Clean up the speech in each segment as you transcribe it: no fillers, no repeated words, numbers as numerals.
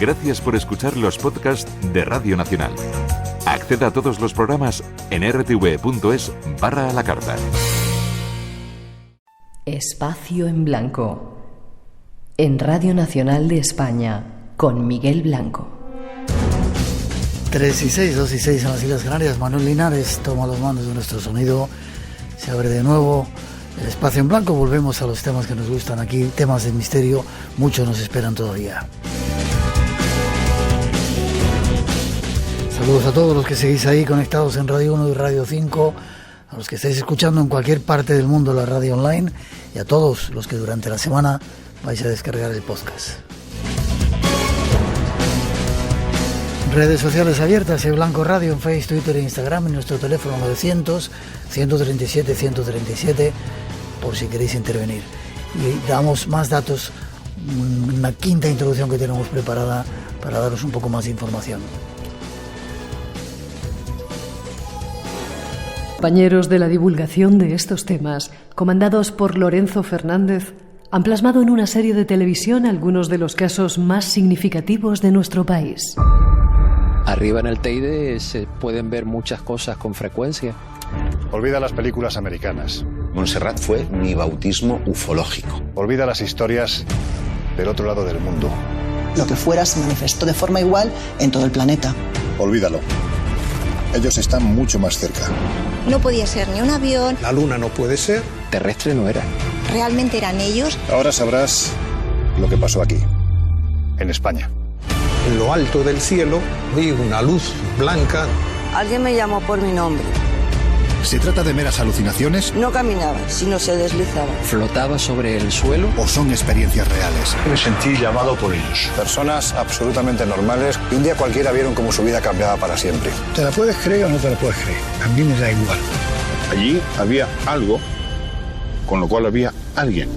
Gracias por escuchar los podcasts de Radio Nacional. Acceda a todos los programas en rtv.es/a la carta. Espacio en Blanco. En Radio Nacional de España, con Miguel Blanco. 3 y 6, 2 y 6 en las Islas Canarias. Manuel Linares toma los mandos de nuestro sonido. Se abre de nuevo el Espacio en Blanco. Volvemos a los temas que nos gustan aquí, temas de misterio. Muchos nos esperan todavía. Saludos a todos los que seguís ahí conectados en Radio 1 y Radio 5, a los que estáis escuchando en cualquier parte del mundo la radio online y a todos los que durante la semana vais a descargar el podcast. Redes sociales abiertas, Blanco Radio en Facebook, Twitter e Instagram, en nuestro teléfono 900-137-137, por si queréis intervenir. Y damos más datos, una quinta introducción que tenemos preparada para daros un poco más de información. Compañeros de la divulgación de estos temas, comandados por Lorenzo Fernández, han plasmado en una serie de televisión algunos de los casos más significativos de nuestro país. Arriba en el Teide se pueden ver muchas cosas con frecuencia. Olvida las películas americanas. Montserrat fue mi bautismo ufológico. Olvida las historias del otro lado del mundo. Lo que fuera se manifestó de forma igual en todo el planeta. Olvídalo. Ellos están mucho más cerca. No podía ser ni un avión. La luna no puede ser. Terrestre no era. ¿Realmente eran ellos? Ahora sabrás lo que pasó aquí, en España. En lo alto del cielo vi una luz blanca. Alguien me llamó por mi nombre. ¿Se trata de meras alucinaciones? No caminaba, sino se deslizaba. ¿Flotaba sobre el suelo? ¿O son experiencias reales? Me sentí llamado por ellos. Personas absolutamente normales que un día cualquiera vieron cómo su vida cambiaba para siempre. ¿Te la puedes creer o no te la puedes creer? A mí me da igual. Allí había algo, con lo cual había alguien.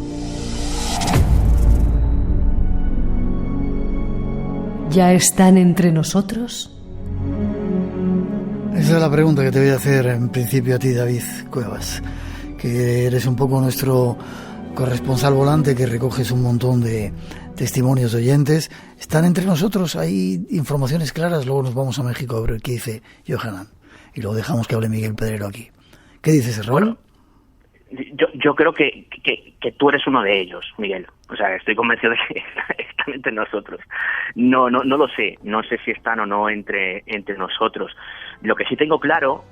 ¿Ya están entre nosotros? Esa es la pregunta que te voy a hacer en principio a ti, David Cuevas, que eres un poco nuestro corresponsal volante, que recoges un montón de testimonios de oyentes. ¿Están entre nosotros? ¿Hay informaciones claras? Luego nos vamos a México a ver qué dice Johanan. Y luego dejamos que hable Miguel Pedrero aquí. ¿Qué dices, Raúl? Yo creo que tú eres uno de ellos, Miguel. O sea, estoy convencido de que están entre nosotros. No lo sé. No sé si están o no entre nosotros. Lo que sí tengo claro,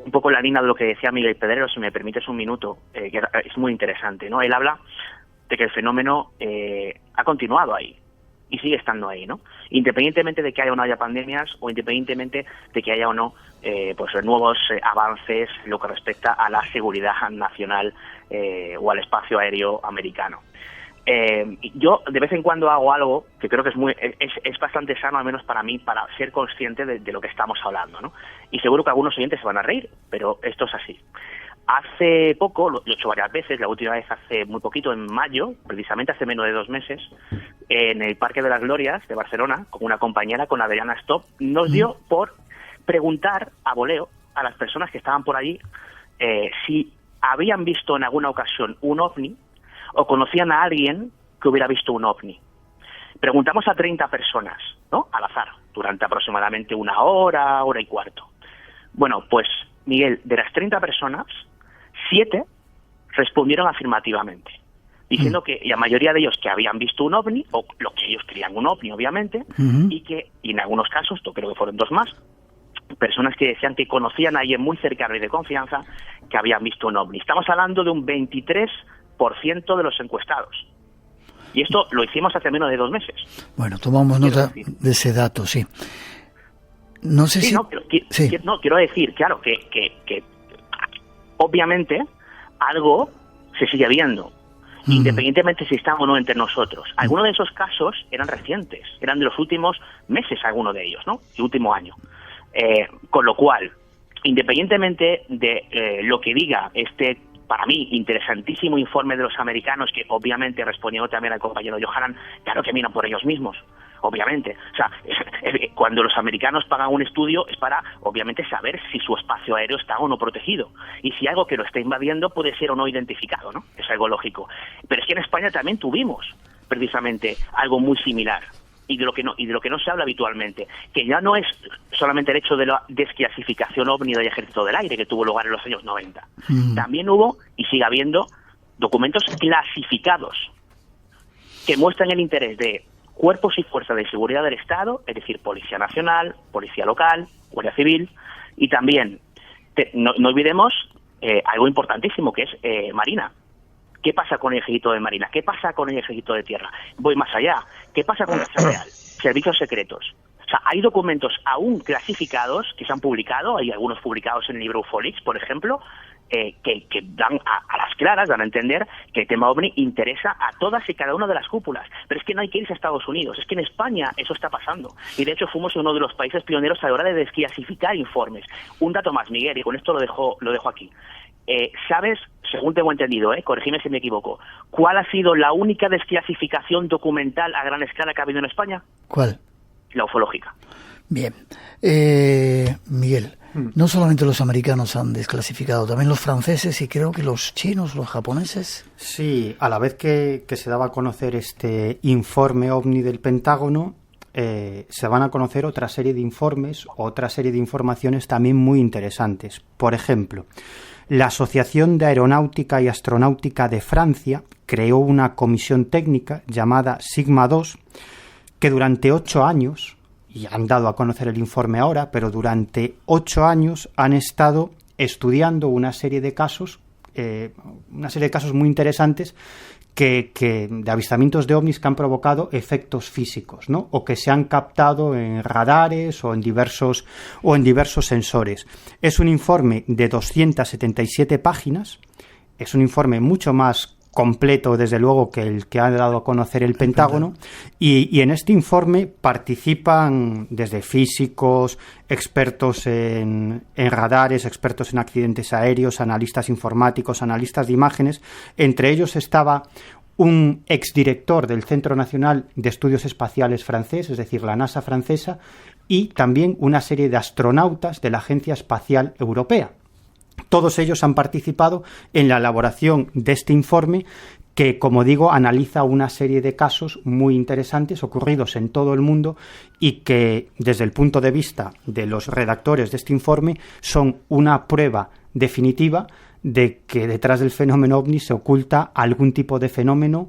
un poco en la línea de lo que decía Miguel Pedrero, si me permites un minuto, que es muy interesante, ¿no? Él habla de que el fenómeno ha continuado ahí y sigue estando ahí, ¿no? Independientemente de que haya o no haya pandemias, o independientemente de que haya o no pues nuevos avances en lo que respecta a la seguridad nacional o al espacio aéreo americano. Yo de vez en cuando hago algo que creo que es bastante sano, al menos para mí, para ser consciente de lo que estamos hablando, ¿no? Y seguro que algunos oyentes se van a reír, pero esto es así. Hace poco, lo he hecho varias veces, la última vez hace muy poquito, en mayo, precisamente hace menos de 2 meses, en el Parque de las Glorias de Barcelona, con una compañera, con Adriana Stop, nos dio por preguntar a voleo a las personas que estaban por allí si habían visto en alguna ocasión un ovni o conocían a alguien que hubiera visto un ovni. Preguntamos a 30 personas, ¿no? Al azar, durante aproximadamente 1 hora, hora y cuarto. Bueno, pues, Miguel, de las 30 personas, 7 respondieron afirmativamente, diciendo que la mayoría de ellos que habían visto un ovni, o lo que ellos creían un ovni, obviamente, y en algunos casos, creo que fueron 2 más, personas que decían que conocían a alguien muy cercano y de confianza que habían visto un ovni. Estamos hablando de un 23% de los encuestados. Y esto lo hicimos hace menos de 2 meses. Bueno, tomamos nota de ese dato, sí. No sé si... quiero decir, claro, que obviamente algo se sigue viendo, independientemente si están o no entre nosotros. Algunos de esos casos eran recientes, eran de los últimos meses, algunos de ellos, ¿no? El último año. Con lo cual, independientemente de lo que diga este, para mí, interesantísimo informe de los americanos, que obviamente, respondiendo también al compañero Johanan, claro que miran por ellos mismos, obviamente. O sea, cuando los americanos pagan un estudio es para, obviamente, saber si su espacio aéreo está o no protegido. Y si algo que lo está invadiendo puede ser o no identificado, ¿no? Es algo lógico. Pero es que en España también tuvimos, precisamente, algo muy similar. y de lo que no se habla habitualmente, que ya no es solamente el hecho de la desclasificación ovni del Ejército del Aire que tuvo lugar en los años 90. También hubo, y sigue habiendo, documentos clasificados que muestran el interés de cuerpos y fuerzas de seguridad del Estado, es decir, Policía Nacional, Policía Local, Guardia Civil, y también, no olvidemos algo importantísimo, que es Marina. ¿Qué pasa con el Ejército de Marina? ¿Qué pasa con el Ejército de Tierra? Voy más allá. ¿Qué pasa con Casa Real? Servicios secretos. O sea, hay documentos aún clasificados que se han publicado, hay algunos publicados en el libro Ufolix, por ejemplo, que dan a las claras, dan a entender que el tema OVNI interesa a todas y cada una de las cúpulas. Pero es que no hay que irse a Estados Unidos, es que en España eso está pasando. Y de hecho fuimos uno de los países pioneros a la hora de desclasificar informes. Un dato más, Miguel, y con esto lo dejo aquí. ¿Sabes, según tengo entendido, corrígeme si me equivoco, cuál ha sido la única desclasificación documental a gran escala que ha habido en España? ¿Cuál? La ufológica. Bien. Miguel, no solamente los americanos han desclasificado, también los franceses y creo que los chinos, los japoneses. Sí, a la vez que se daba a conocer este informe OVNI del Pentágono, se van a conocer otra serie de informes, otra serie de informaciones también muy interesantes. Por ejemplo, la Asociación de Aeronáutica y Astronáutica de Francia creó una comisión técnica llamada Sigma II que durante 8 años, y han dado a conocer el informe ahora, pero durante 8 años han estado estudiando una serie de casos muy interesantes de avistamientos de ovnis que han provocado efectos físicos, ¿no? O que se han captado en radares o en diversos sensores. Es un informe de 277 páginas, es un informe mucho más completo, desde luego, que el que ha dado a conocer el Pentágono, y en este informe participan desde físicos, expertos en radares, expertos en accidentes aéreos, analistas informáticos, analistas de imágenes. Entre ellos estaba un exdirector del Centro Nacional de Estudios Espaciales francés, es decir, la NASA francesa, y también una serie de astronautas de la Agencia Espacial Europea. Todos ellos han participado en la elaboración de este informe que, como digo, analiza una serie de casos muy interesantes ocurridos en todo el mundo y que, desde el punto de vista de los redactores de este informe, son una prueba definitiva de que detrás del fenómeno OVNI se oculta algún tipo de fenómeno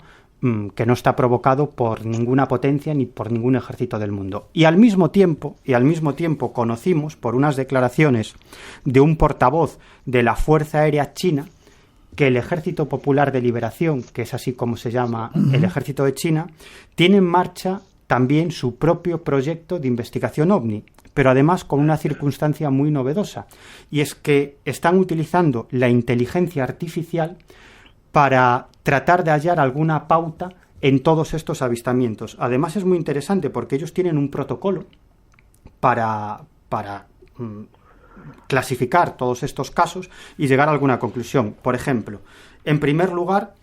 que no está provocado por ninguna potencia ni por ningún ejército del mundo. Y al mismo tiempo conocimos, por unas declaraciones de un portavoz de la Fuerza Aérea China, que el Ejército Popular de Liberación, que es así como se llama el ejército de China, tiene en marcha también su propio proyecto de investigación OVNI, pero además con una circunstancia muy novedosa, y es que están utilizando la inteligencia artificial para tratar de hallar alguna pauta en todos estos avistamientos. Además es muy interesante porque ellos tienen un protocolo para clasificar todos estos casos y llegar a alguna conclusión. Por ejemplo, en primer lugar,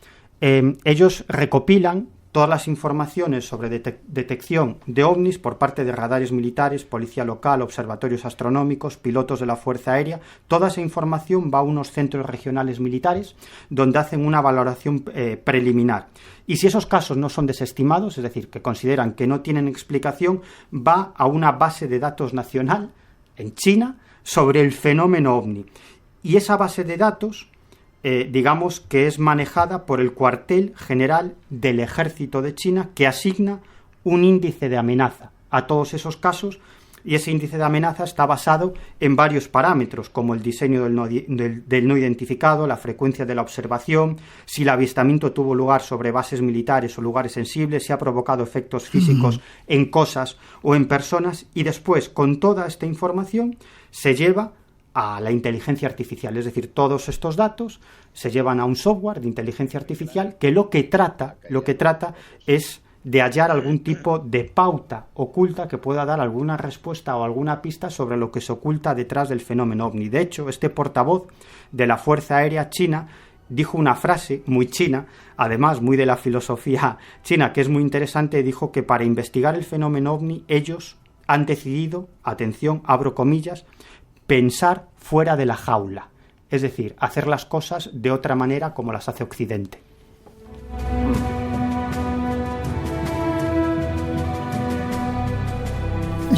ellos recopilan todas las informaciones sobre detección de ovnis por parte de radares militares, policía local, observatorios astronómicos, pilotos de la Fuerza Aérea. Toda esa información va a unos centros regionales militares donde hacen una valoración preliminar. Y si esos casos no son desestimados, es decir, que consideran que no tienen explicación, va a una base de datos nacional en China sobre el fenómeno OVNI. Y esa base de datos digamos que es manejada por el cuartel general del ejército de China, que asigna un índice de amenaza a todos esos casos, y ese índice de amenaza está basado en varios parámetros, como el diseño del no identificado, la frecuencia de la observación, si el avistamiento tuvo lugar sobre bases militares o lugares sensibles, si ha provocado efectos físicos en cosas o en personas, y después, con toda esta información, se lleva a la inteligencia artificial, es decir, todos estos datos se llevan a un software de inteligencia artificial que lo que trata es de hallar algún tipo de pauta oculta que pueda dar alguna respuesta o alguna pista sobre lo que se oculta detrás del fenómeno OVNI. De hecho, este portavoz de la Fuerza Aérea China dijo una frase muy china, además muy de la filosofía china, que es muy interesante. Dijo que para investigar el fenómeno OVNI ellos han decidido, atención, abro comillas, pensar fuera de la jaula, es decir, hacer las cosas de otra manera como las hace Occidente.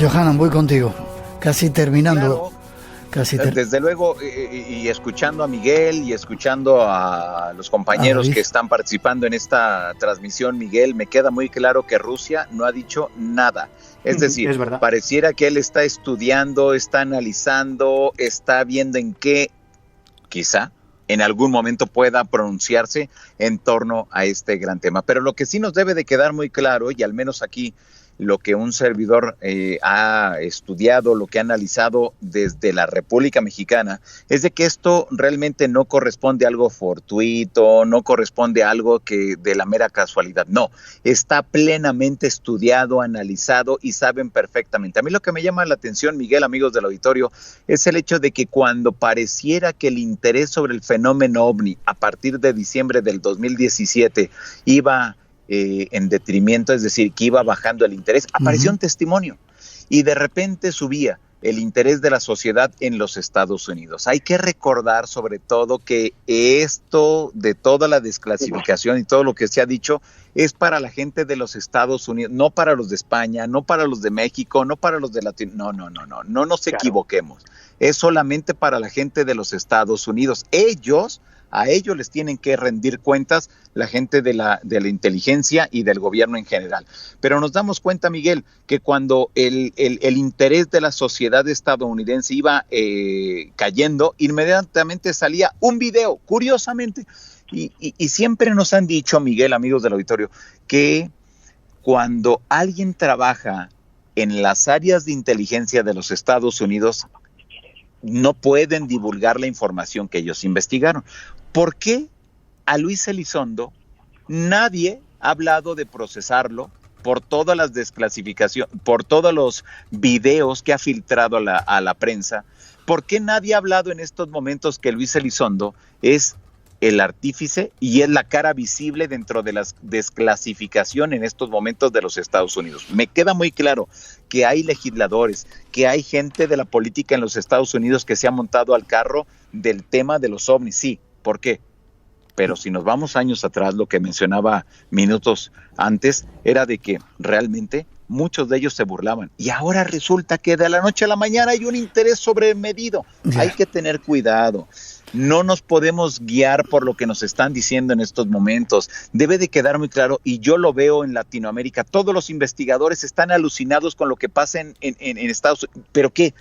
Johanan, voy contigo. Casi terminando. Claro. Desde luego, y escuchando a Miguel y escuchando a los compañeros que están participando en esta transmisión, Miguel, me queda muy claro que Rusia no ha dicho nada. Es decir, pareciera que él está estudiando, está analizando, está viendo en qué, quizá, en algún momento pueda pronunciarse en torno a este gran tema. Pero lo que sí nos debe de quedar muy claro, y al menos aquí lo que un servidor ha estudiado, lo que ha analizado desde la República Mexicana, es de que esto realmente no corresponde a algo fortuito, no corresponde a algo que de la mera casualidad, no, está plenamente estudiado, analizado y saben perfectamente. A mí lo que me llama la atención, Miguel, amigos del auditorio, es el hecho de que cuando pareciera que el interés sobre el fenómeno OVNI a partir de diciembre del 2017 iba en detrimento, es decir, que iba bajando el interés, apareció un testimonio y de repente subía el interés de la sociedad en los Estados Unidos. Hay que recordar sobre todo que esto de toda la desclasificación y todo lo que se ha dicho es para la gente de los Estados Unidos, no para los de España, no para los de México, no para los de Latinoamérica, no nos equivoquemos. Es solamente para la gente de los Estados Unidos. A ellos les tienen que rendir cuentas la gente de la inteligencia y del gobierno en general. Pero nos damos cuenta, Miguel, que cuando el interés de la sociedad estadounidense iba cayendo, inmediatamente salía un video, curiosamente. Y siempre nos han dicho, Miguel, amigos del auditorio, que cuando alguien trabaja en las áreas de inteligencia de los Estados Unidos, no pueden divulgar la información que ellos investigaron. ¿Por qué a Luis Elizondo nadie ha hablado de procesarlo por todas las desclasificaciones, por todos los videos que ha filtrado a la prensa? ¿Por qué nadie ha hablado en estos momentos que Luis Elizondo es el artífice y es la cara visible dentro de la desclasificación en estos momentos de los Estados Unidos? Me queda muy claro que hay legisladores, que hay gente de la política en los Estados Unidos que se ha montado al carro del tema de los ovnis, sí. ¿Por qué? Pero si nos vamos años atrás, lo que mencionaba minutos antes era de que realmente muchos de ellos se burlaban. Y ahora resulta que de la noche a la mañana hay un interés sobremedido. Hay que tener cuidado. No nos podemos guiar por lo que nos están diciendo en estos momentos. Debe de quedar muy claro, y yo lo veo en Latinoamérica, todos los investigadores están alucinados con lo que pasa en Estados Unidos. ¿Pero qué?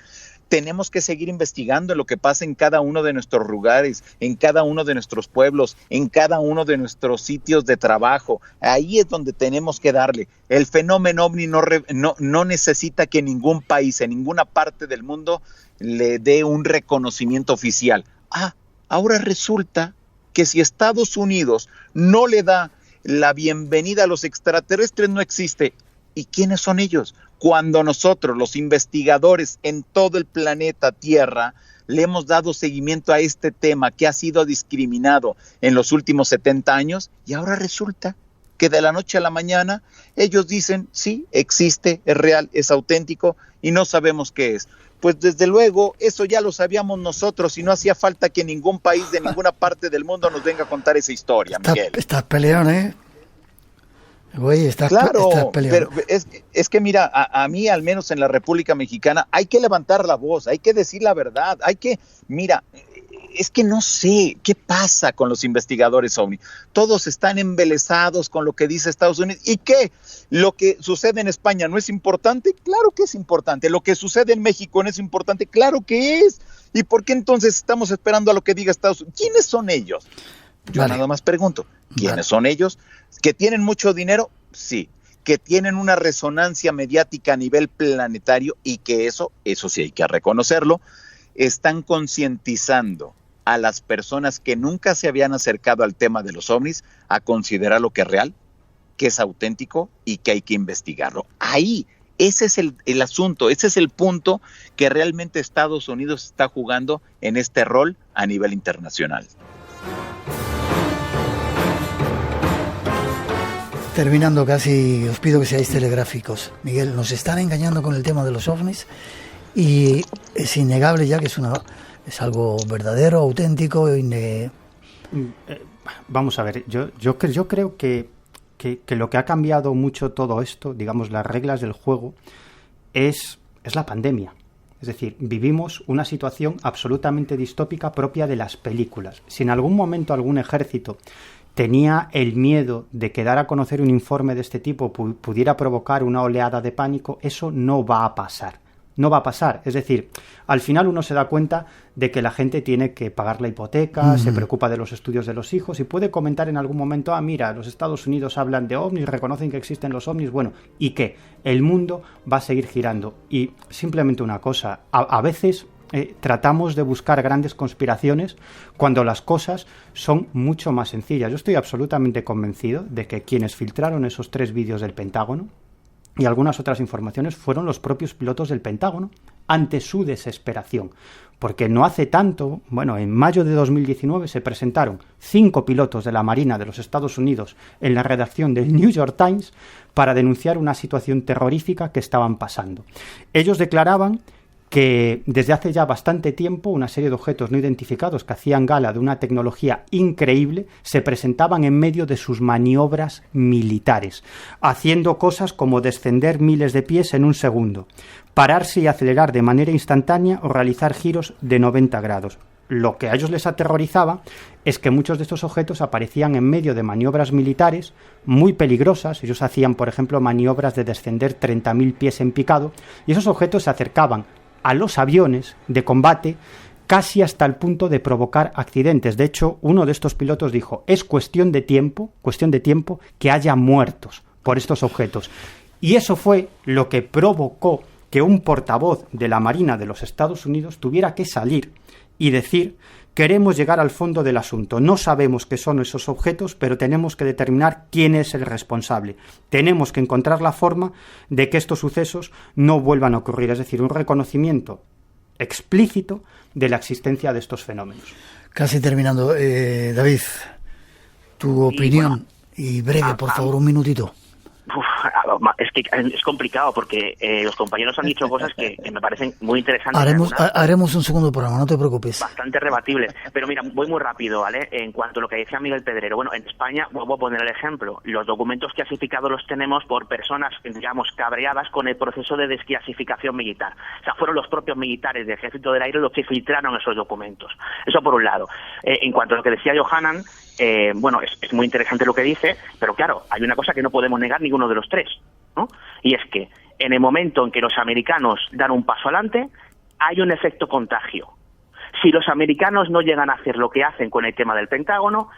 Tenemos que seguir investigando lo que pasa en cada uno de nuestros lugares, en cada uno de nuestros pueblos, en cada uno de nuestros sitios de trabajo. Ahí es donde tenemos que darle. El fenómeno OVNI no necesita que ningún país, en ninguna parte del mundo, le dé un reconocimiento oficial. Ahora resulta que si Estados Unidos no le da la bienvenida a los extraterrestres, no existe. ¿Y quiénes son ellos? Cuando nosotros, los investigadores en todo el planeta Tierra, le hemos dado seguimiento a este tema que ha sido discriminado en los últimos 70 años, y ahora resulta que de la noche a la mañana ellos dicen, sí, existe, es real, es auténtico y no sabemos qué es. Pues desde luego, eso ya lo sabíamos nosotros y no hacía falta que ningún país de ninguna parte del mundo nos venga a contar esa historia, Miguel. Estás peleando, ¿eh? Güey, estás peleando. Pero es que mira, a mí al menos en la República Mexicana hay que levantar la voz, hay que decir la verdad, mira, es que no sé qué pasa con los investigadores OVNI. Todos están embelesados con lo que dice Estados Unidos. ¿Y qué? ¿Lo que sucede en España no es importante? Claro que es importante. ¿Lo que sucede en México no es importante? Claro que es. ¿Y por qué entonces estamos esperando a lo que diga Estados Unidos? ¿Quiénes son ellos? Yo nada más pregunto, ¿quiénes son ellos? ¿Que tienen mucho dinero? Sí. ¿Que tienen una resonancia mediática a nivel planetario? Y que eso sí hay que reconocerlo, están concientizando a las personas que nunca se habían acercado al tema de los ovnis a considerar lo que es real, que es auténtico y que hay que investigarlo. Ahí, ese es el asunto, ese es el punto que realmente Estados Unidos está jugando en este rol a nivel internacional. Terminando casi, os pido que seáis telegráficos. Miguel, nos están engañando con el tema de los ovnis y es innegable ya que es algo verdadero, auténtico. Vamos a ver, yo creo que lo que ha cambiado mucho todo esto, digamos las reglas del juego, es es la pandemia. Es decir, vivimos una situación absolutamente distópica propia de las películas. Si en algún momento algún ejército tenía el miedo de que dar a conocer un informe de este tipo pudiera provocar una oleada de pánico, eso no va a pasar. No va a pasar. Es decir, al final uno se da cuenta de que la gente tiene que pagar la hipoteca, se preocupa de los estudios de los hijos y puede comentar en algún momento, mira, los Estados Unidos hablan de ovnis, reconocen que existen los ovnis, bueno, ¿y qué? El mundo va a seguir girando. Y simplemente una cosa, a veces tratamos de buscar grandes conspiraciones cuando las cosas son mucho más sencillas. Yo estoy absolutamente convencido de que quienes filtraron esos 3 vídeos del Pentágono y algunas otras informaciones fueron los propios pilotos del Pentágono ante su desesperación, porque no hace tanto, en mayo de 2019 se presentaron 5 pilotos de la Marina de los Estados Unidos en la redacción del New York Times para denunciar una situación terrorífica que estaban pasando. Ellos declaraban que desde hace ya bastante tiempo una serie de objetos no identificados que hacían gala de una tecnología increíble se presentaban en medio de sus maniobras militares, haciendo cosas como descender miles de pies en un segundo, pararse y acelerar de manera instantánea o realizar giros de 90 grados. Lo que a ellos les aterrorizaba es que muchos de estos objetos aparecían en medio de maniobras militares muy peligrosas. Ellos hacían, por ejemplo, maniobras de descender 30.000 pies en picado y esos objetos se acercaban a los aviones de combate casi hasta el punto de provocar accidentes. De hecho, uno de estos pilotos dijo, es cuestión de tiempo que haya muertos por estos objetos. Y eso fue lo que provocó que un portavoz de la Marina de los Estados Unidos tuviera que salir y decir, queremos llegar al fondo del asunto. No sabemos qué son esos objetos, pero tenemos que determinar quién es el responsable. Tenemos que encontrar la forma de que estos sucesos no vuelvan a ocurrir. Es decir, un reconocimiento explícito de la existencia de estos fenómenos. Casi terminando. David, tu opinión y breve, por favor, un minutito. Es que es complicado porque los compañeros han dicho cosas que me parecen muy interesantes. Haremos un segundo programa, no te preocupes. Bastante rebatibles. Pero mira, voy muy rápido, ¿vale? En cuanto a lo que decía Miguel Pedrero. Bueno, en España, vuelvo a poner el ejemplo. Los documentos clasificados los tenemos por personas, digamos, cabreadas con el proceso de desclasificación militar. O sea, fueron los propios militares del Ejército del Aire los que filtraron esos documentos. Eso por un lado. En cuanto a lo que decía Johanan, es muy interesante lo que dice, pero claro, hay una cosa que no podemos negar ninguno de los tres, ¿no? Y es que en el momento en que los americanos dan un paso adelante, hay un efecto contagio. Si los americanos no llegan a hacer lo que hacen con el tema del Pentágono,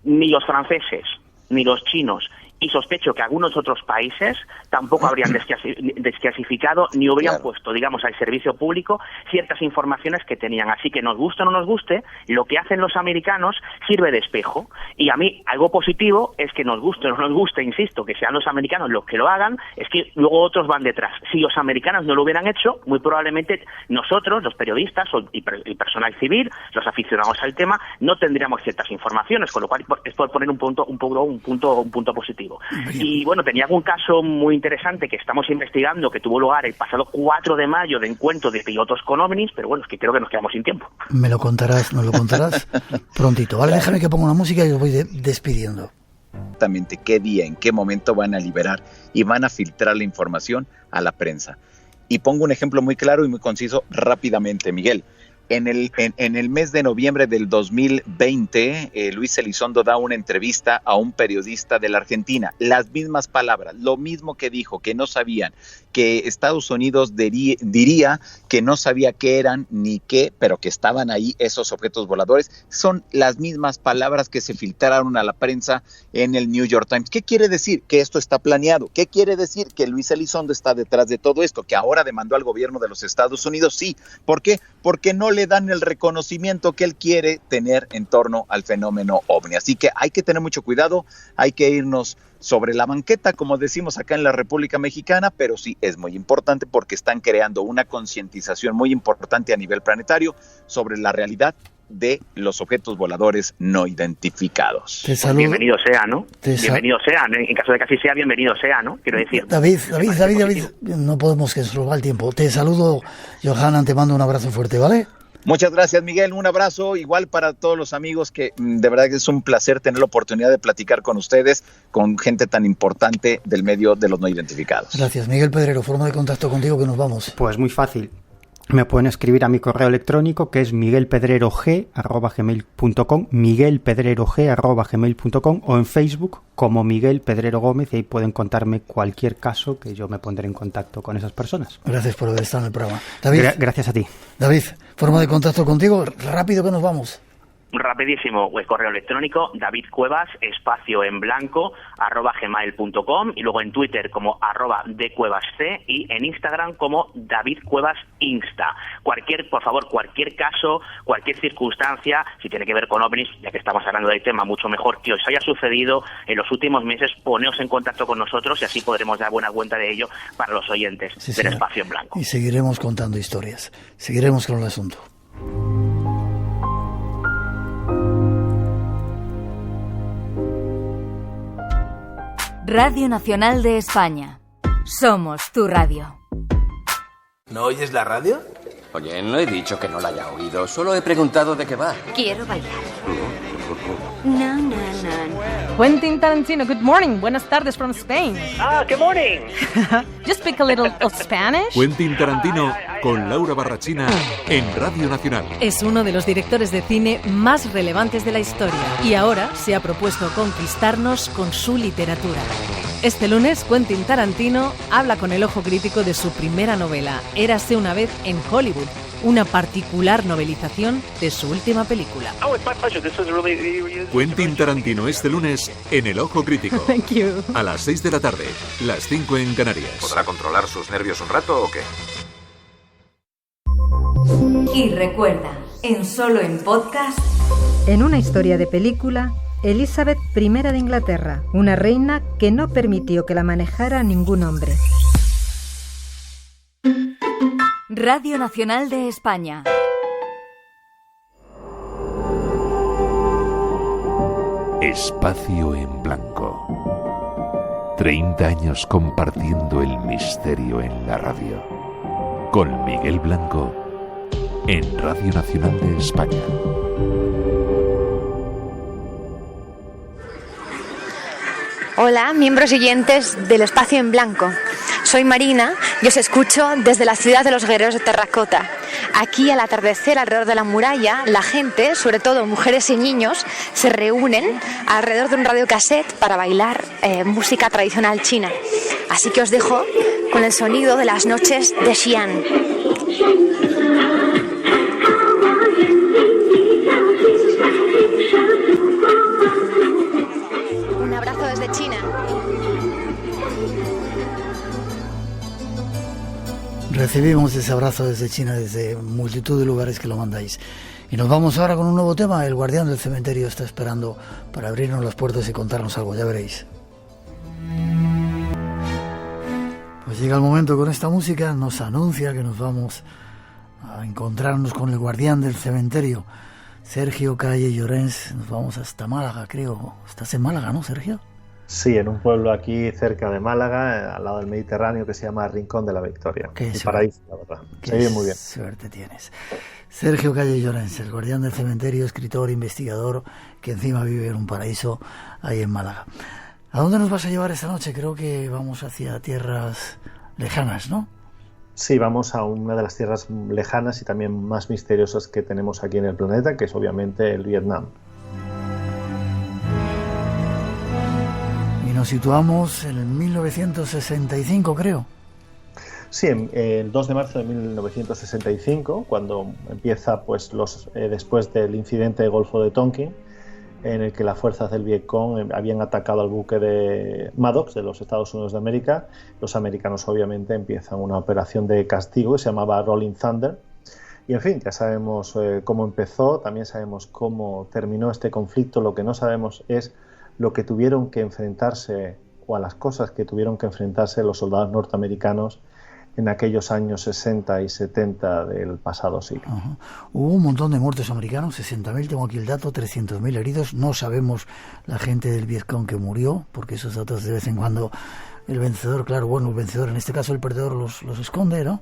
ni los franceses, ni los chinos, y sospecho que algunos otros países tampoco habrían desclasificado ni habrían puesto, digamos, al servicio público ciertas informaciones que tenían. Así que nos guste o no nos guste, lo que hacen los americanos sirve de espejo. Y a mí algo positivo es que nos guste o no nos guste, insisto, que sean los americanos los que lo hagan, es que luego otros van detrás. Si los americanos no lo hubieran hecho, muy probablemente nosotros, los periodistas y personal civil, los aficionados al tema, no tendríamos ciertas informaciones, con lo cual es por poner un punto positivo. Y bueno, tenía algún caso muy interesante que estamos investigando que tuvo lugar el pasado 4 de mayo de encuentro de pilotos con ovnis, pero bueno, es que creo que nos quedamos sin tiempo. Nos lo contarás prontito, ¿vale? Déjame que ponga una música y os voy despidiendo. Exactamente qué día, en qué momento van a liberar y van a filtrar la información a la prensa. Y pongo un ejemplo muy claro y muy conciso rápidamente, Miguel. En el mes de noviembre del 2020, Luis Elizondo da una entrevista a un periodista de la Argentina. Las mismas palabras, lo mismo que dijo, que no sabían, que Estados Unidos diría que no sabía qué eran ni qué, pero que estaban ahí esos objetos voladores. Son las mismas palabras que se filtraron a la prensa en el New York Times. ¿Qué quiere decir? Que esto está planeado. ¿Qué quiere decir? Que Luis Elizondo está detrás de todo esto, que ahora demandó al gobierno de los Estados Unidos. Sí. ¿Por qué? Porque no le dan el reconocimiento que él quiere tener en torno al fenómeno ovni. Así que hay que tener mucho cuidado, hay que irnos sobre la banqueta, como decimos acá en la República Mexicana, pero sí es muy importante porque están creando una concientización muy importante a nivel planetario sobre la realidad de los objetos voladores no identificados. Bienvenido sea, ¿no? Bienvenido sea, en caso de que así sea, bienvenido sea, ¿no? Quiero decir. David, no podemos que nos roba el tiempo. Te saludo, Johanan, te mando un abrazo fuerte, ¿vale? Muchas gracias, Miguel. Un abrazo igual para todos los amigos, que de verdad que es un placer tener la oportunidad de platicar con ustedes, con gente tan importante del medio de los no identificados. Gracias, Miguel Pedrero. Forma de contacto contigo, que nos vamos. Pues muy fácil. Me pueden escribir a mi correo electrónico, que es miguelpedrerog@gmail.com, miguelpedrerog@gmail.com, o en Facebook como Miguel Pedrero Gómez, y ahí pueden contarme cualquier caso que yo me pondré en contacto con esas personas. Gracias por haber estado en el programa. David, gracias a ti. David, forma de contacto contigo, rápido que nos vamos. Rapidísimo, el correo electrónico davidcuevas, espacio en blanco, @gmail.com, y luego en Twitter como @dcuevasc y en Instagram como davidcuevasinsta. Por favor, cualquier caso, cualquier circunstancia, si tiene que ver con ovnis, ya que estamos hablando del tema, mucho mejor que os haya sucedido en los últimos meses, poneos en contacto con nosotros y así podremos dar buena cuenta de ello para los oyentes del espacio en blanco. Y seguiremos contando historias, seguiremos con el asunto. Radio Nacional de España. Somos tu radio. ¿No oyes la radio? Oye, no he dicho que no la haya oído, solo he preguntado de qué va. Quiero bailar. No, no, no. Quentin Tarantino, good morning. Buenas tardes from Spain. Good morning. You speak a little of Spanish? Quentin Tarantino con Laura Barrachina en Radio Nacional. Es uno de los directores de cine más relevantes de la historia y ahora se ha propuesto conquistarnos con su literatura. Este lunes, Quentin Tarantino habla con el ojo crítico de su primera novela, Érase una vez en Hollywood, una particular novelización de su última película. Quentin Tarantino este lunes en El Ojo Crítico. Thank you. A las 6 de la tarde, las 5 en Canarias. ¿Podrá controlar sus nervios un rato o qué? Y recuerda, Solo en podcast. En una historia de película, Elizabeth I de Inglaterra, una reina que no permitió que la manejara ningún hombre. Radio Nacional de España. Espacio en Blanco. 30 años compartiendo el misterio en la radio. Con Miguel Blanco en Radio Nacional de España. Hola, miembros y oyentes del Espacio en Blanco. Soy Marina y os escucho desde la ciudad de los guerreros de terracota. Aquí, al atardecer, alrededor de la muralla, la gente, sobre todo mujeres y niños, se reúnen alrededor de un radiocassette para bailar música tradicional china. Así que os dejo con el sonido de las noches de Xi'an. Un abrazo desde China. Recibimos ese abrazo desde China, desde multitud de lugares que lo mandáis. Y nos vamos ahora con un nuevo tema. El guardián del cementerio está esperando para abrirnos las puertas y contarnos algo, ya veréis. Pues llega el momento, con esta música nos anuncia que nos vamos a encontrarnos con el guardián del cementerio, Sergio Calle Llorens. Nos vamos hasta Málaga, creo. Estás en Málaga, ¿no, Sergio? Sí, en un pueblo aquí cerca de Málaga, al lado del Mediterráneo, que se llama Rincón de la Victoria. El paraíso, la verdad. Se vive muy bien. Suerte tienes. Sergio Calle Llorens, el guardián del cementerio, escritor, investigador, que encima vive en un paraíso ahí en Málaga. ¿A dónde nos vas a llevar esta noche? Creo que vamos hacia tierras lejanas, ¿no? Sí, vamos a una de las tierras lejanas y también más misteriosas que tenemos aquí en el planeta, que es obviamente el Vietnam. Nos situamos en 1965, creo. Sí, el 2 de marzo de 1965, cuando empieza, pues, después del incidente del Golfo de Tonkin, en el que las fuerzas del Vietcong habían atacado al buque de Maddox de los Estados Unidos de América. Los americanos, obviamente, empiezan una operación de castigo que se llamaba Rolling Thunder. Y, en fin, ya sabemos cómo empezó, también sabemos cómo terminó este conflicto. Lo que no sabemos es lo que tuvieron que enfrentarse, o a las cosas que tuvieron que enfrentarse los soldados norteamericanos en aquellos años 60 y 70 del pasado siglo. Uh-huh. Hubo un montón de muertos americanos, 60.000, tengo aquí el dato, 300.000 heridos. No sabemos la gente del Vietcong que murió, porque esos datos de vez en cuando el vencedor, claro, bueno, el vencedor, en este caso el perdedor, los esconde, ¿no?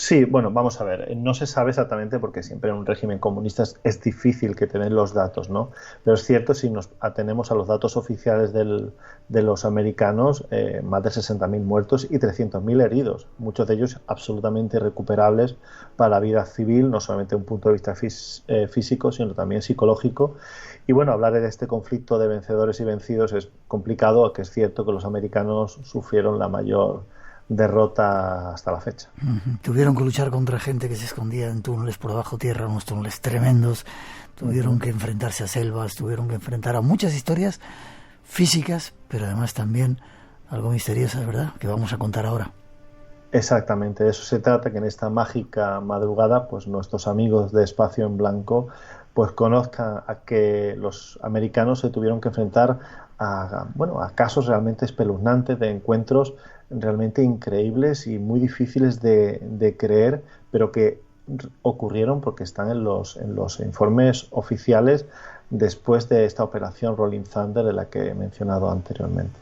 Sí, bueno, vamos a ver, no se sabe exactamente porque siempre en un régimen comunista es difícil que te den los datos, ¿no? Pero es cierto, si nos atenemos a los datos oficiales de los americanos, más de 60.000 muertos y 300.000 heridos, muchos de ellos absolutamente irrecuperables para la vida civil, no solamente desde un punto de vista físico, sino también psicológico. Y bueno, hablar de este conflicto de vencedores y vencidos es complicado, aunque es cierto que los americanos sufrieron la mayor derrota hasta la fecha. Tuvieron que luchar contra gente que se escondía en túneles por debajo tierra, unos túneles tremendos, tuvieron que enfrentarse a selvas, tuvieron que enfrentar a muchas historias físicas, pero además también algo misteriosas, ¿verdad?, que vamos a contar ahora. Exactamente, de eso se trata, que en esta mágica madrugada pues nuestros amigos de Espacio en Blanco pues conozcan a que los americanos se tuvieron que enfrentar a casos realmente espeluznantes, de encuentros realmente increíbles y muy difíciles de creer, pero que ocurrieron porque están en los informes oficiales después de esta operación Rolling Thunder de la que he mencionado anteriormente.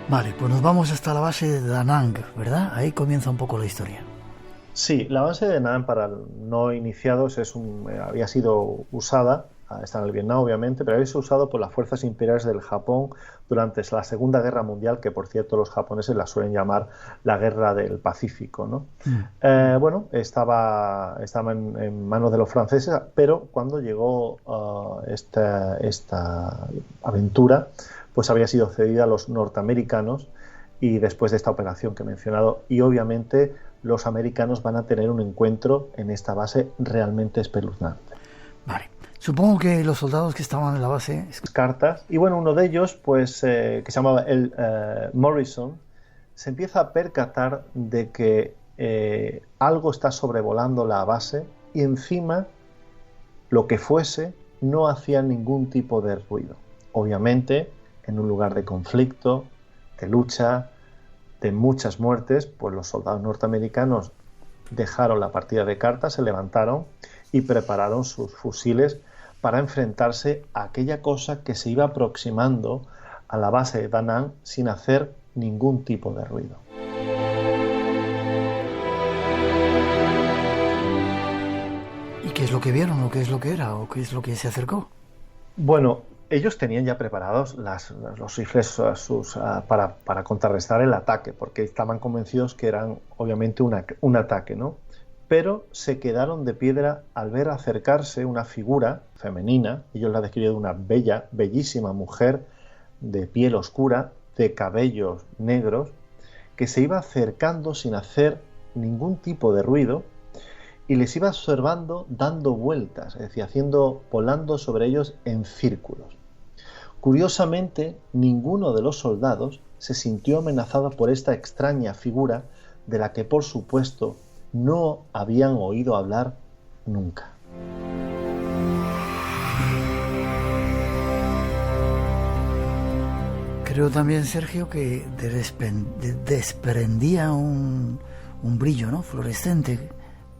Vale, pues nos vamos hasta la base de Da Nang, ¿verdad? Ahí comienza un poco la historia. Sí, la base de Da Nang, para no iniciados, había sido usada, está en el Vietnam obviamente, pero había sido usado por las fuerzas imperiales del Japón durante la Segunda Guerra Mundial, que por cierto los japoneses la suelen llamar la Guerra del Pacífico, ¿no? Estaba en manos de los franceses, pero cuando llegó esta aventura, pues había sido cedida a los norteamericanos, y después de esta operación que he mencionado, y obviamente los americanos van a tener un encuentro en esta base realmente espeluznante. Vale. Supongo que los soldados que estaban en la base... Cartas. Y bueno, uno de ellos, pues, que se llamaba Morrison, se empieza a percatar de que algo está sobrevolando la base y encima, lo que fuese, no hacía ningún tipo de ruido. Obviamente, en un lugar de conflicto, de lucha, de muchas muertes, pues los soldados norteamericanos dejaron la partida de cartas, se levantaron y prepararon sus fusiles para enfrentarse a aquella cosa que se iba aproximando a la base de Da Nang sin hacer ningún tipo de ruido. ¿Y qué es lo que vieron, o qué es lo que era, o qué es lo que se acercó? Bueno, ellos tenían ya preparados los rifles para contrarrestar el ataque, porque estaban convencidos que eran obviamente un ataque, ¿no? Pero se quedaron de piedra al ver acercarse una figura femenina. Ellos la describieron una bellísima mujer de piel oscura, de cabellos negros, que se iba acercando sin hacer ningún tipo de ruido y les iba observando dando vueltas, es decir, volando sobre ellos en círculos. Curiosamente, ninguno de los soldados se sintió amenazado por esta extraña figura de la que, por supuesto, no habían oído hablar nunca. Creo también, Sergio, que desprendía un brillo, ¿no?, fluorescente.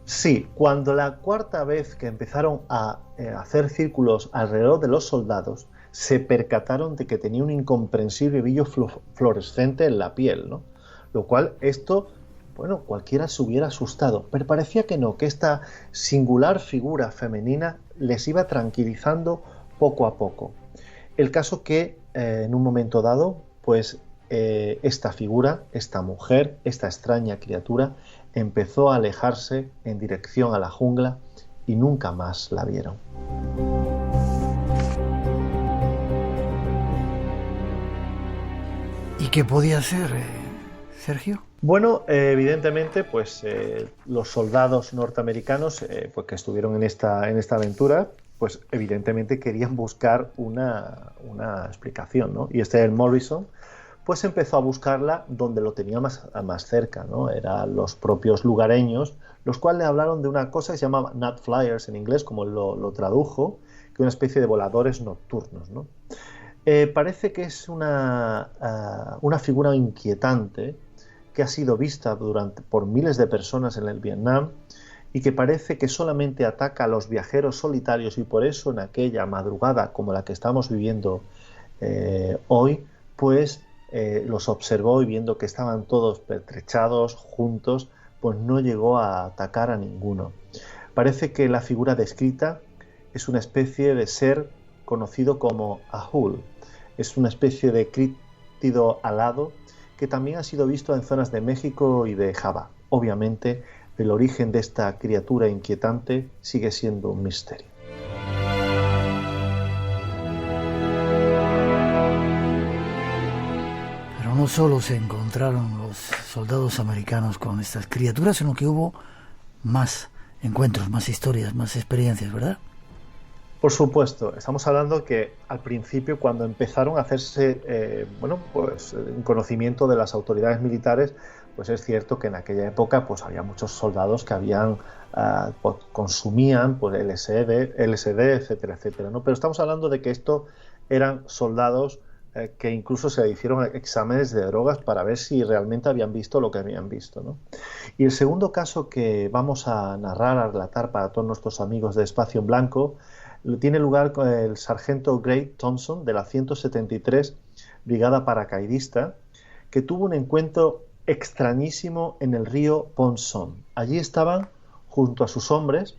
Sí, cuando la cuarta vez que empezaron a hacer círculos alrededor de los soldados, se percataron de que tenía un incomprensible brillo fluorescente en la piel, ¿no? Lo cual bueno, cualquiera se hubiera asustado, pero parecía que no, que esta singular figura femenina les iba tranquilizando poco a poco. El caso que en un momento dado, pues esta figura, esta mujer, esta extraña criatura, empezó a alejarse en dirección a la jungla y nunca más la vieron. ¿Y qué podía hacer, Sergio? Bueno, evidentemente, pues los soldados norteamericanos pues, que estuvieron en esta aventura, pues evidentemente querían buscar una explicación, ¿no? Y el Morrison, pues empezó a buscarla donde lo tenía más cerca, ¿no? Eran los propios lugareños, los cuales le hablaron de una cosa que se llama night flyers en inglés, como lo tradujo, que es una especie de voladores nocturnos, ¿no? Parece que es una figura inquietante que ha sido vista por miles de personas en el Vietnam y que parece que solamente ataca a los viajeros solitarios, y por eso en aquella madrugada como la que estamos viviendo hoy, pues los observó y viendo que estaban todos pertrechados, juntos, pues no llegó a atacar a ninguno. Parece que la figura descrita es una especie de ser conocido como Ahul. Es una especie de críptido alado que también ha sido visto en zonas de México y de Java. Obviamente, el origen de esta criatura inquietante sigue siendo un misterio. Pero no solo se encontraron los soldados americanos con estas criaturas, sino que hubo más encuentros, más historias, más experiencias, ¿verdad? Por supuesto, estamos hablando que al principio, cuando empezaron a hacerse un conocimiento de las autoridades militares, pues es cierto que en aquella época pues había muchos soldados que consumían pues, LSD, etcétera, etcétera, ¿no? Pero estamos hablando de que esto eran soldados que incluso se hicieron exámenes de drogas para ver si realmente habían visto lo que habían visto, ¿no? Y el segundo caso que vamos a narrar, a relatar para todos nuestros amigos de Espacio en Blanco, tiene lugar con el sargento Gray Thompson de la 173 Brigada Paracaidista, que tuvo un encuentro extrañísimo en el río Ponson. Allí estaban junto a sus hombres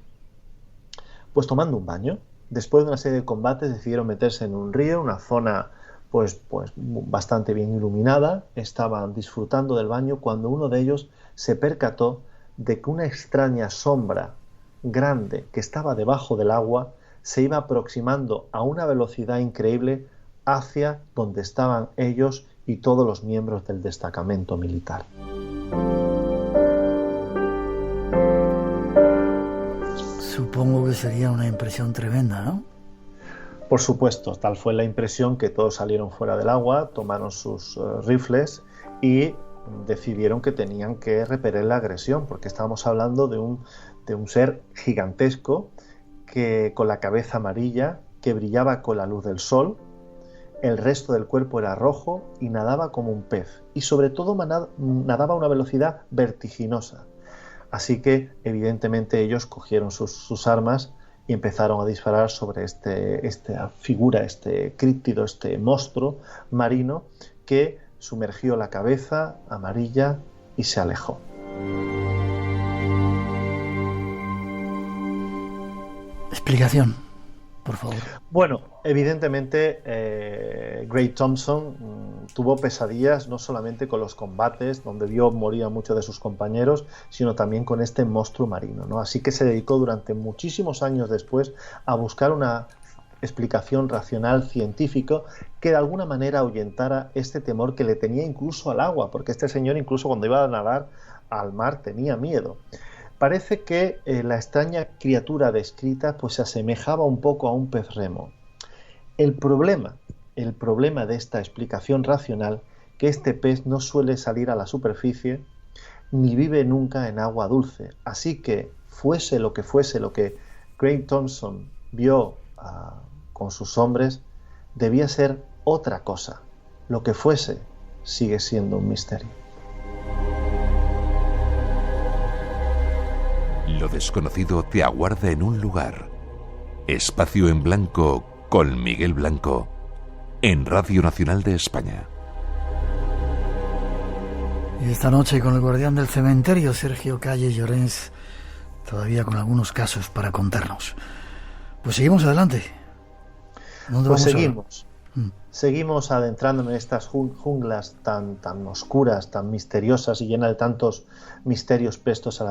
pues tomando un baño. Después de una serie de combates decidieron meterse en un río, una zona pues bastante bien iluminada. Estaban disfrutando del baño cuando uno de ellos se percató de que una extraña sombra grande que estaba debajo del agua se iba aproximando a una velocidad increíble hacia donde estaban ellos y todos los miembros del destacamento militar. Supongo que sería una impresión tremenda, ¿no? Por supuesto, tal fue la impresión que todos salieron fuera del agua, tomaron sus rifles y decidieron que tenían que repeler la agresión, porque estábamos hablando de un ser gigantesco que con la cabeza amarilla, que brillaba con la luz del sol, el resto del cuerpo era rojo y nadaba como un pez, y sobre todo nadaba a una velocidad vertiginosa. Así que evidentemente ellos cogieron sus armas y empezaron a disparar sobre esta figura, este críptido, este monstruo marino que sumergió la cabeza amarilla y se alejó. Explicación, por favor. Bueno, evidentemente Gray Thompson tuvo pesadillas no solamente con los combates, donde vio morir a muchos de sus compañeros, sino también con este monstruo marino, ¿no? Así que se dedicó durante muchísimos años después a buscar una explicación racional, científica, que de alguna manera ahuyentara este temor que le tenía incluso al agua, porque este señor incluso cuando iba a nadar al mar tenía miedo. Parece que la extraña criatura descrita pues se asemejaba un poco a un pez remo. El problema de esta explicación racional, que este pez no suele salir a la superficie ni vive nunca en agua dulce. Así que fuese lo que Gray Thompson vio con sus hombres, debía ser otra cosa. Lo que fuese sigue siendo un misterio. Lo desconocido te aguarda en un lugar. Espacio en Blanco con Miguel Blanco en Radio Nacional de España. Y esta noche con el guardián del cementerio, Sergio Calle Llorens, todavía con algunos casos para contarnos. Pues seguimos adelante. Pues seguimos adentrándonos en estas junglas tan oscuras, tan misteriosas y llenas de tantos misterios prestos a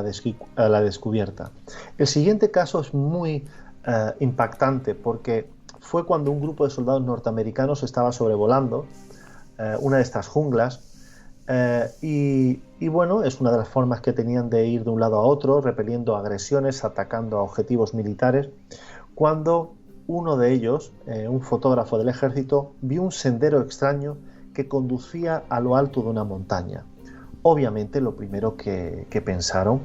la descubierta. El siguiente caso es muy impactante porque fue cuando un grupo de soldados norteamericanos estaba sobrevolando una de estas junglas y bueno, es una de las formas que tenían de ir de un lado a otro, repeliendo agresiones, atacando a objetivos militares, cuando uno de ellos, un fotógrafo del ejército, vio un sendero extraño que conducía a lo alto de una montaña. Obviamente lo primero que pensaron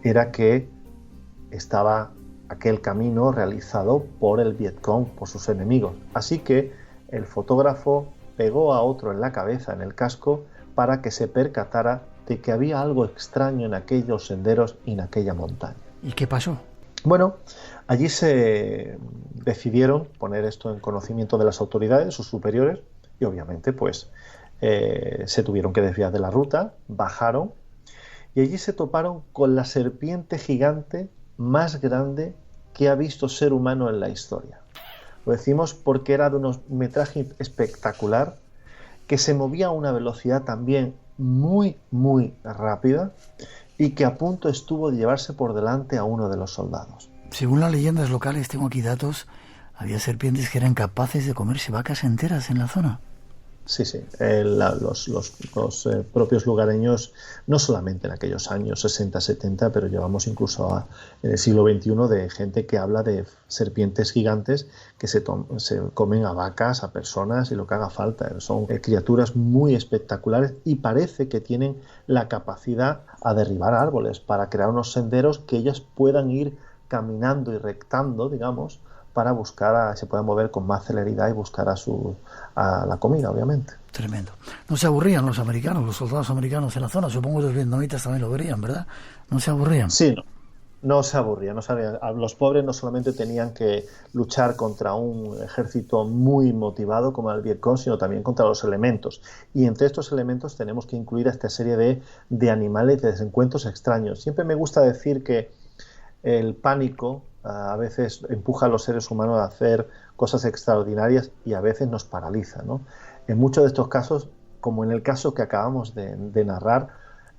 era que estaba aquel camino realizado por el Vietcong, por sus enemigos. Así que el fotógrafo pegó a otro en la cabeza, en el casco, para que se percatara de que había algo extraño en aquellos senderos y en aquella montaña. ¿Y qué pasó? Bueno, allí se decidieron poner esto en conocimiento de las autoridades, sus superiores, y obviamente pues se tuvieron que desviar de la ruta, bajaron y allí se toparon con la serpiente gigante más grande que ha visto ser humano en la historia. Lo decimos porque era de un metraje espectacular, que se movía a una velocidad también muy, muy rápida y que a punto estuvo de llevarse por delante a uno de los soldados. Según las leyendas locales, tengo aquí datos, había serpientes que eran capaces de comerse vacas enteras en la zona. Sí, sí. Los propios lugareños, no solamente en aquellos años 60, 70, pero llevamos incluso en el siglo XXI de gente que habla de serpientes gigantes que se comen a vacas, a personas y lo que haga falta. Son criaturas muy espectaculares y parece que tienen la capacidad a derribar árboles para crear unos senderos que ellas puedan ir caminando y rectando, digamos, para buscar se puedan mover con más celeridad y buscar a la comida, obviamente. Tremendo. No se aburrían los americanos, los soldados americanos en la zona. Supongo que los vietnamitas también lo verían, ¿verdad? ¿No se aburrían? Sí, no se aburrían. Los pobres no solamente tenían que luchar contra un ejército muy motivado como el Vietcong, sino también contra los elementos. Y entre estos elementos tenemos que incluir a esta serie de animales, de desencuentros extraños. Siempre me gusta decir que el pánico a veces empuja a los seres humanos a hacer cosas extraordinarias y a veces nos paraliza, ¿no? En muchos de estos casos, como en el caso que acabamos de narrar,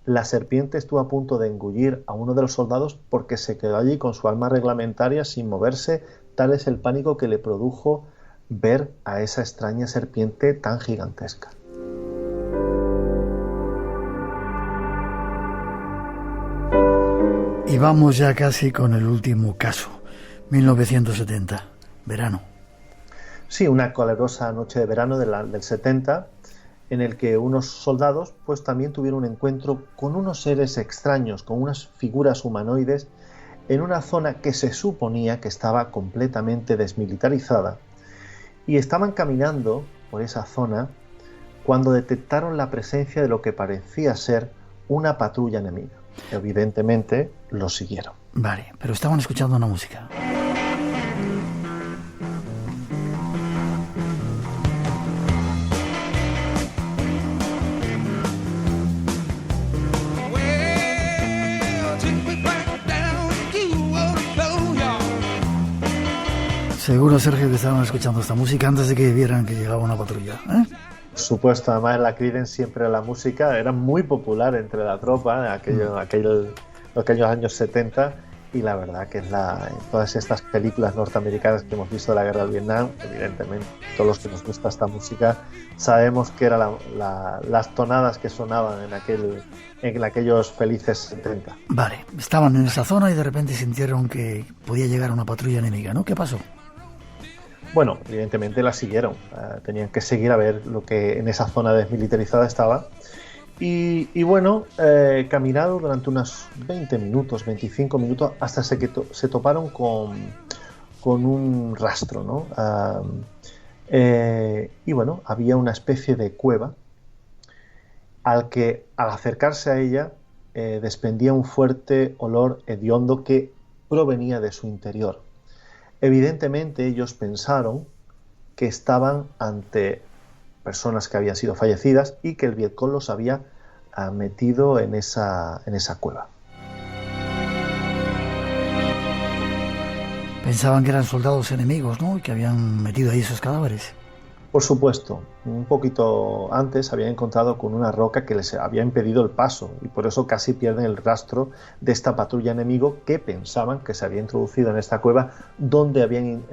la serpiente estuvo a punto de engullir a uno de los soldados porque se quedó allí con su arma reglamentaria sin moverse. Tal es el pánico que le produjo ver a esa extraña serpiente tan gigantesca. Y vamos ya casi con el último caso, 1970, verano. Sí, una calurosa noche de verano del 70, en el que unos soldados pues también tuvieron un encuentro con unos seres extraños, con unas figuras humanoides, en una zona que se suponía que estaba completamente desmilitarizada. Y estaban caminando por esa zona cuando detectaron la presencia de lo que parecía ser una patrulla enemiga. Evidentemente lo siguieron. Vale, pero estaban escuchando una música. Seguro, Sergio, que estaban escuchando esta música antes de que vieran que llegaba una patrulla, ¿eh? Por supuesto, además en la Creedence siempre la música era muy popular entre la tropa en aquellos años 70, y la verdad que todas estas películas norteamericanas que hemos visto de la guerra del Vietnam, evidentemente todos los que nos gusta esta música sabemos que eran las tonadas que sonaban en aquellos felices 70. Vale, estaban en esa zona y de repente sintieron que podía llegar una patrulla enemiga, ¿no? ¿Qué pasó? Bueno, evidentemente la siguieron, tenían que seguir a ver lo que en esa zona desmilitarizada estaba. Y bueno, caminaron durante unos 20 minutos, 25 minutos, hasta se toparon con un rastro, ¿no? Y bueno, había una especie de cueva al acercarse a ella desprendía un fuerte olor hediondo que provenía de su interior. Evidentemente ellos pensaron que estaban ante personas que habían sido fallecidas y que el Vietcong los había metido en esa cueva. Pensaban que eran soldados enemigos, ¿no? Y que habían metido ahí esos cadáveres. Por supuesto, un poquito antes habían encontrado con una roca que les había impedido el paso y por eso casi pierden el rastro de esta patrulla enemigo que pensaban que se había introducido en esta cueva donde habían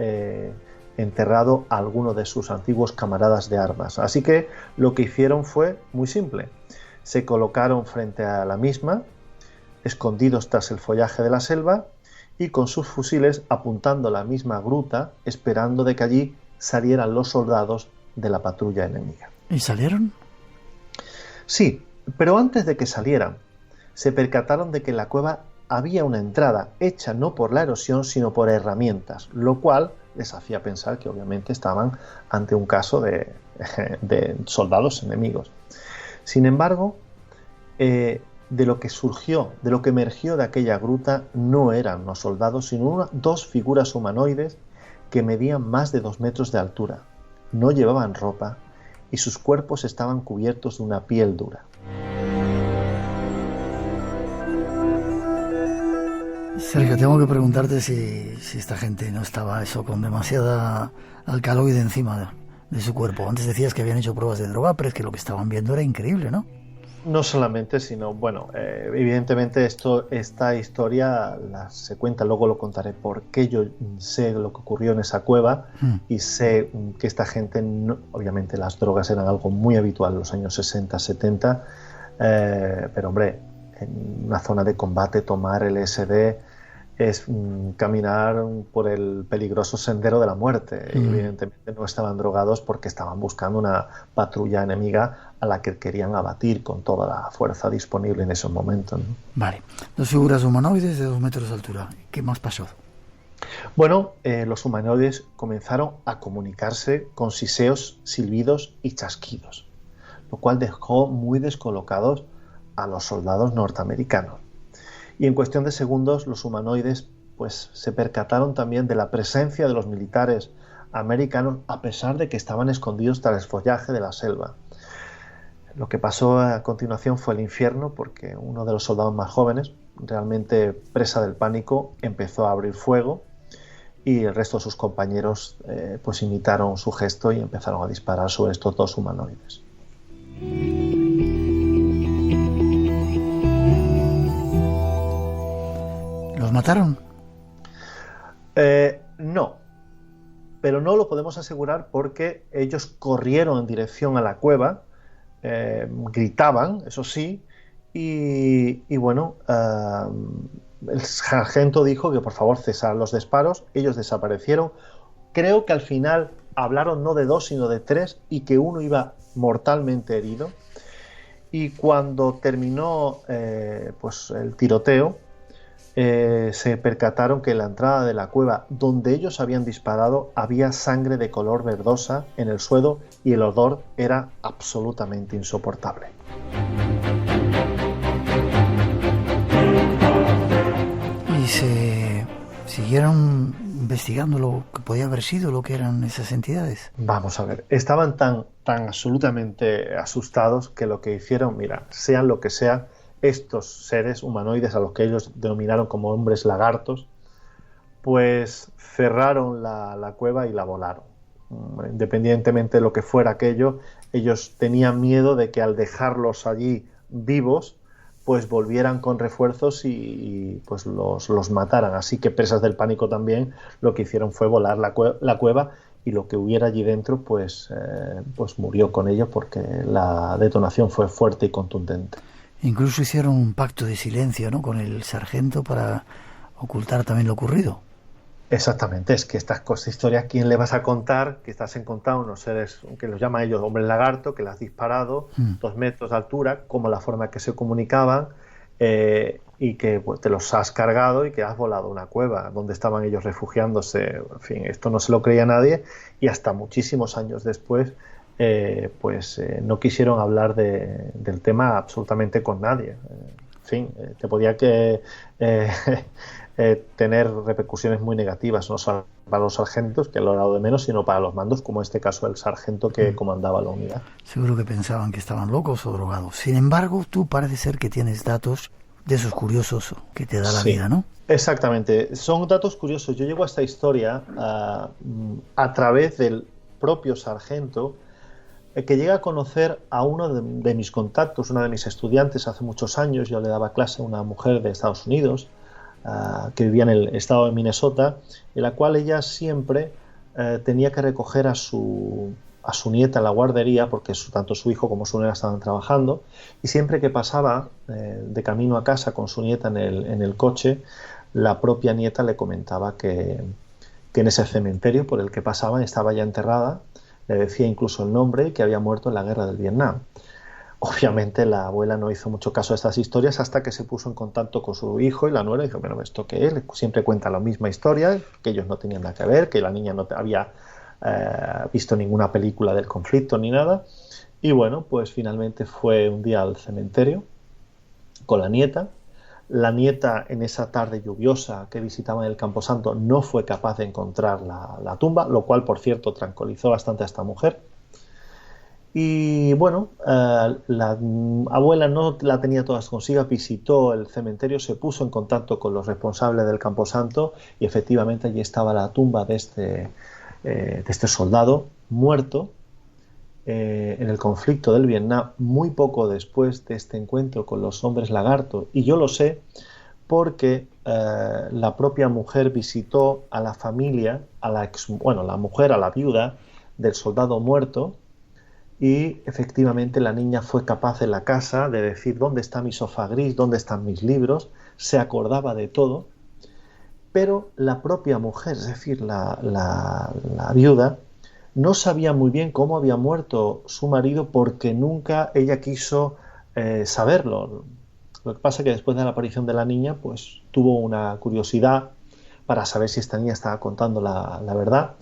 enterrado a alguno de sus antiguos camaradas de armas. Así que lo que hicieron fue muy simple. Se colocaron frente a la misma, escondidos tras el follaje de la selva y con sus fusiles apuntando a la misma gruta, esperando de que allí salieran los soldados de la patrulla enemiga. ¿Y salieron? Sí, pero antes de que salieran, se percataron de que en la cueva había una entrada hecha no por la erosión, sino por herramientas, lo cual les hacía pensar que obviamente estaban ante un caso de soldados enemigos. Sin embargo, de lo que emergió de aquella gruta no eran los soldados, sino dos figuras humanoides que medían más de 2 metros de altura. No llevaban ropa y sus cuerpos estaban cubiertos de una piel dura. Sergio, tengo que preguntarte si esta gente no estaba con demasiada alcaloide encima de su cuerpo. Antes decías que habían hecho pruebas de droga, pero es que lo que estaban viendo era increíble, ¿no? No solamente, sino, bueno, evidentemente esta historia se cuenta, luego lo contaré, porque yo sé lo que ocurrió en esa cueva y sé que esta gente, obviamente las drogas eran algo muy habitual en los años 60, 70, pero hombre, en una zona de combate tomar LSD es caminar por el peligroso sendero de la muerte. Evidentemente no estaban drogados porque estaban buscando una patrulla enemiga a la que querían abatir con toda la fuerza disponible en esos momentos, ¿no? Vale, 2 figuras humanoides de 2 metros de altura. ¿Qué más pasó? Bueno, los humanoides comenzaron a comunicarse con siseos, silbidos y chasquidos, lo cual dejó muy descolocados a los soldados norteamericanos. Y en cuestión de segundos los humanoides pues se percataron también de la presencia de los militares americanos, a pesar de que estaban escondidos tras el follaje de la selva. Lo que pasó a continuación fue el infierno, porque uno de los soldados más jóvenes, realmente presa del pánico, empezó a abrir fuego y el resto de sus compañeros pues imitaron su gesto y empezaron a disparar sobre estos 2 humanoides. ¿Los mataron? No, pero no lo podemos asegurar porque ellos corrieron en dirección a la cueva, gritaban, eso sí, y bueno, el sargento dijo que por favor cesaran los disparos, ellos desaparecieron. Creo que al final hablaron no de 2 sino de 3 y que uno iba mortalmente herido, y cuando terminó pues el tiroteo, se percataron que en la entrada de la cueva donde ellos habían disparado había sangre de color verdosa en el suelo y el olor era absolutamente insoportable. ¿Y se siguieron investigando lo que podía haber sido, lo que eran esas entidades? Vamos a ver, estaban tan absolutamente asustados que lo que hicieron, mira, sean lo que sea, estos seres humanoides, a los que ellos denominaron como hombres lagartos, pues cerraron la cueva y la volaron. Independientemente de lo que fuera aquello, ellos tenían miedo de que al dejarlos allí vivos, pues volvieran con refuerzos y pues los mataran. Así que, presas del pánico también, lo que hicieron fue volar la cueva, y lo que hubiera allí dentro pues murió con ellos, porque la detonación fue fuerte y contundente. Incluso hicieron un pacto de silencio, ¿no?, con el sargento para ocultar también lo ocurrido. Exactamente, es que estas historias, ¿quién le vas a contar que estás encontrando unos seres que los llaman ellos hombres lagarto, que le has disparado 2 metros de altura, como la forma que se comunicaban, y que pues, te los has cargado y que has volado a una cueva donde estaban ellos refugiándose? En fin, esto no se lo creía nadie, y hasta muchísimos años después no quisieron hablar del tema absolutamente con nadie. En fin, te podía tener repercusiones muy negativas, no solo para los sargentos, que lo era lo de menos, sino para los mandos, como en este caso el sargento que comandaba la unidad. Seguro que pensaban que estaban locos o drogados. Sin embargo, tú parece ser que tienes datos de esos curiosos que te da la vida, ¿no? Exactamente, son datos curiosos. Yo llego a esta historia a través del propio sargento, que llega a conocer a uno de mis contactos, una de mis estudiantes hace muchos años. Yo le daba clase a una mujer de Estados Unidos que vivía en el estado de Minnesota, en la cual ella siempre tenía que recoger a su nieta en la guardería, porque tanto su hijo como su nuera estaban trabajando, y siempre que pasaba de camino a casa con su nieta en el coche, la propia nieta le comentaba que en ese cementerio por el que pasaban estaba ya enterrada. Le decía incluso el nombre, y que había muerto en la guerra del Vietnam. Obviamente la abuela no hizo mucho caso a estas historias hasta que se puso en contacto con su hijo y la nuera, y dijo, bueno, ¿esto qué es? Siempre cuenta la misma historia, que ellos no tenían nada que ver, que la niña no había visto ninguna película del conflicto ni nada. Y bueno, pues finalmente fue un día al cementerio con la nieta. La nieta, en esa tarde lluviosa que visitaban el Camposanto, no fue capaz de encontrar la tumba, lo cual, por cierto, tranquilizó bastante a esta mujer. Y bueno, la abuela no la tenía todas consigo, visitó el cementerio, se puso en contacto con los responsables del Camposanto y efectivamente allí estaba la tumba de este soldado muerto en el conflicto del Vietnam, muy poco después de este encuentro con los hombres lagarto. Y yo lo sé porque la propia mujer visitó a la familia, la mujer, a la viuda del soldado muerto, y efectivamente la niña fue capaz en la casa de decir: ¿dónde está mi sofá gris? ¿Dónde están mis libros? Se acordaba de todo, pero la propia mujer, es decir, la viuda, no sabía muy bien cómo había muerto su marido porque nunca ella quiso saberlo. Lo que pasa es que después de la aparición de la niña, pues tuvo una curiosidad para saber si esta niña estaba contando la verdad.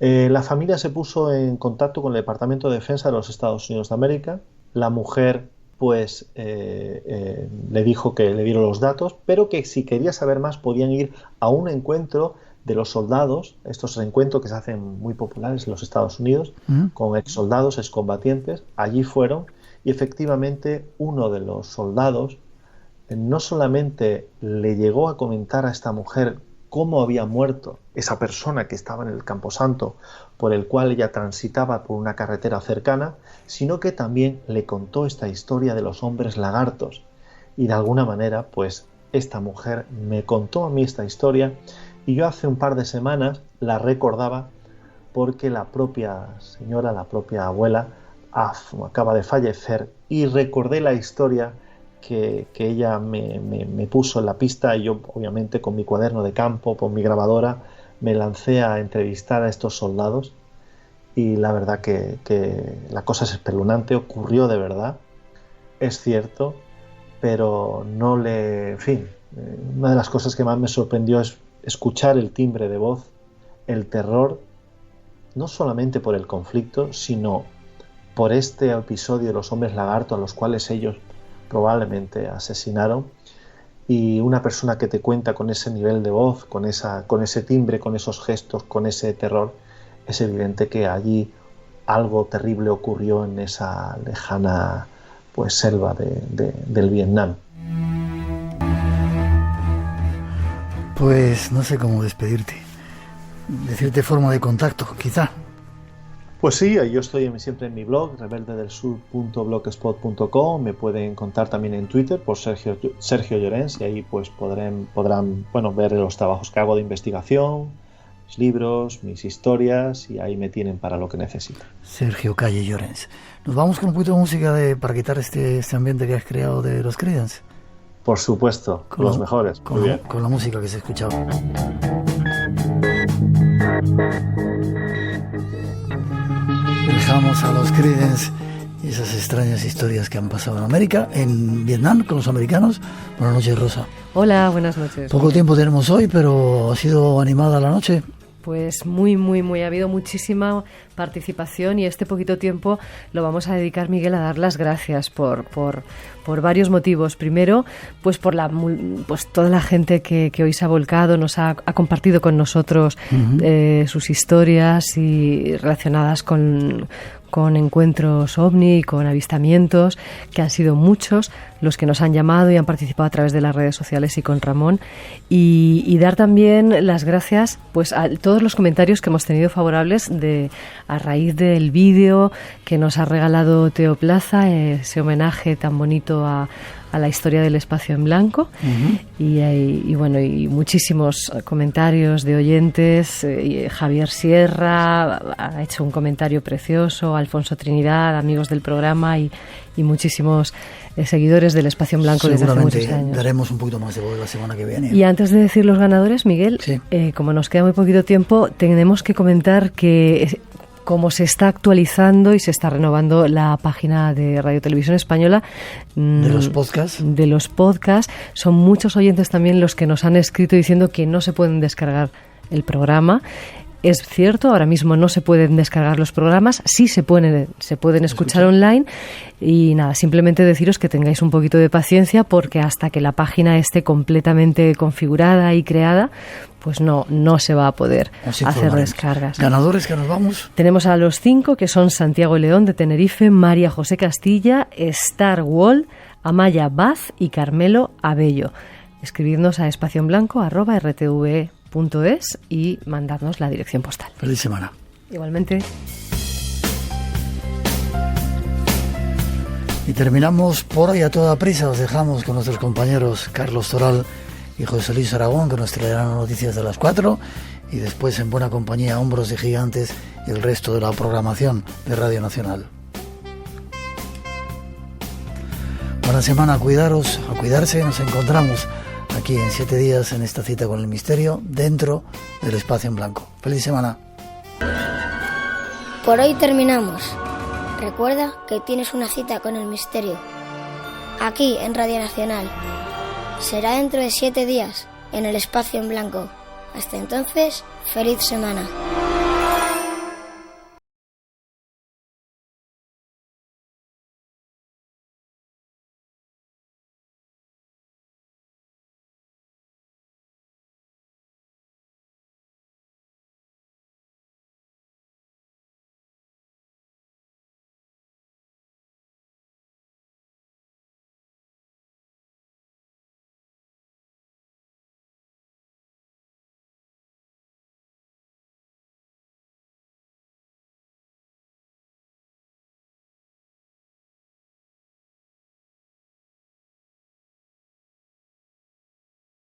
La familia se puso en contacto con el Departamento de Defensa de los Estados Unidos de América. La mujer pues le dijo que le dieron los datos, pero que si quería saber más podían ir a un encuentro de los soldados, estos encuentros que se hacen muy populares en los Estados Unidos, con exsoldados, excombatientes. Allí fueron y efectivamente uno de los soldados no solamente le llegó a comentar a esta mujer cómo había muerto esa persona que estaba en el Camposanto por el cual ella transitaba por una carretera cercana, sino que también le contó esta historia de los hombres lagartos. Y de alguna manera, pues esta mujer me contó a mí esta historia y yo hace un par de semanas la recordaba porque la propia señora, la propia abuela, acaba de fallecer y recordé la historia que ella me puso en la pista y yo obviamente con mi cuaderno de campo, con mi grabadora, me lancé a entrevistar a estos soldados y la verdad que la cosa es espeluznante, ocurrió de verdad, es cierto, pero en fin, una de las cosas que más me sorprendió es escuchar el timbre de voz, el terror, no solamente por el conflicto, sino por este episodio de los hombres lagarto a los cuales ellos probablemente asesinaron, y una persona que te cuenta con ese nivel de voz, con ese timbre, con esos gestos, con ese terror, es evidente que allí algo terrible ocurrió en esa lejana pues selva del Vietnam. Pues no sé cómo despedirte. Decirte forma de contacto, quizá. Pues sí, yo estoy siempre en mi blog, rebeldedelsur.blogspot.com. Me pueden contar también en Twitter por Sergio Llorens y ahí pues podrán ver los trabajos que hago de investigación, mis libros, mis historias, y ahí me tienen para lo que necesiten. Sergio Calle Llorens. Nos vamos con un poquito de música para quitar este ambiente que has creado de los Creedence. Por supuesto, con los mejores. Con la música que se escuchaba. Dejamos a los Creedence y esas extrañas historias que han pasado en América, en Vietnam, con los americanos. Buenas noches, Rosa. Hola, buenas noches. Poco tiempo tenemos hoy, pero ha sido animada la noche. Pues muy, ha habido muchísima participación y este poquito tiempo lo vamos a dedicar, Miguel, a dar las gracias por varios motivos. Primero, pues por toda la gente que hoy se ha volcado, nos ha compartido con nosotros sus historias y relacionadas con encuentros ovni y con avistamientos, que han sido muchos los que nos han llamado y han participado a través de las redes sociales y con Ramón, y dar también las gracias pues a todos los comentarios que hemos tenido favorables a raíz del vídeo que nos ha regalado Teo Plaza, ese homenaje tan bonito a la historia del espacio en blanco. Y muchísimos comentarios de oyentes. Javier Sierra ha hecho un comentario precioso, Alfonso Trinidad, amigos del programa y muchísimos seguidores del espacio en blanco desde hace muchos años. Daremos un poquito más de voz la semana que viene. Y antes de decir los ganadores, Miguel, sí. Como nos queda muy poquito tiempo, tenemos que comentar que como se está actualizando y se está renovando la página de Radio Televisión Española de los podcasts, son muchos oyentes también los que nos han escrito diciendo que no se pueden descargar el programa. Es cierto, ahora mismo no se pueden descargar los programas, sí se pueden escuchar online. Y nada, simplemente deciros que tengáis un poquito de paciencia, porque hasta que la página esté completamente configurada y creada, pues no se va a poder hacer descargas. ¿Ganadores que nos vamos? Tenemos a los 5, que son Santiago León de Tenerife, María José Castilla, Star Wall, Amaya Baz y Carmelo Abello. Escribidnos a espacioenblanco@rtve.es y mandadnos la dirección postal. Feliz semana. Igualmente. Y terminamos por hoy a toda prisa. Os dejamos con nuestros compañeros Carlos Toral y José Luis Aragón, que nos traerán las noticias de las 4, y después en buena compañía Hombros de Gigantes y el resto de la programación de Radio Nacional. Buena semana, a cuidaros, a cuidarse. Nos encontramos aquí en 7 días en esta cita con el misterio dentro del Espacio en Blanco. Feliz semana. Por hoy terminamos. Recuerda que tienes una cita con el misterio aquí en Radio Nacional. Será dentro de 7 días en el Espacio en Blanco. Hasta entonces, feliz semana.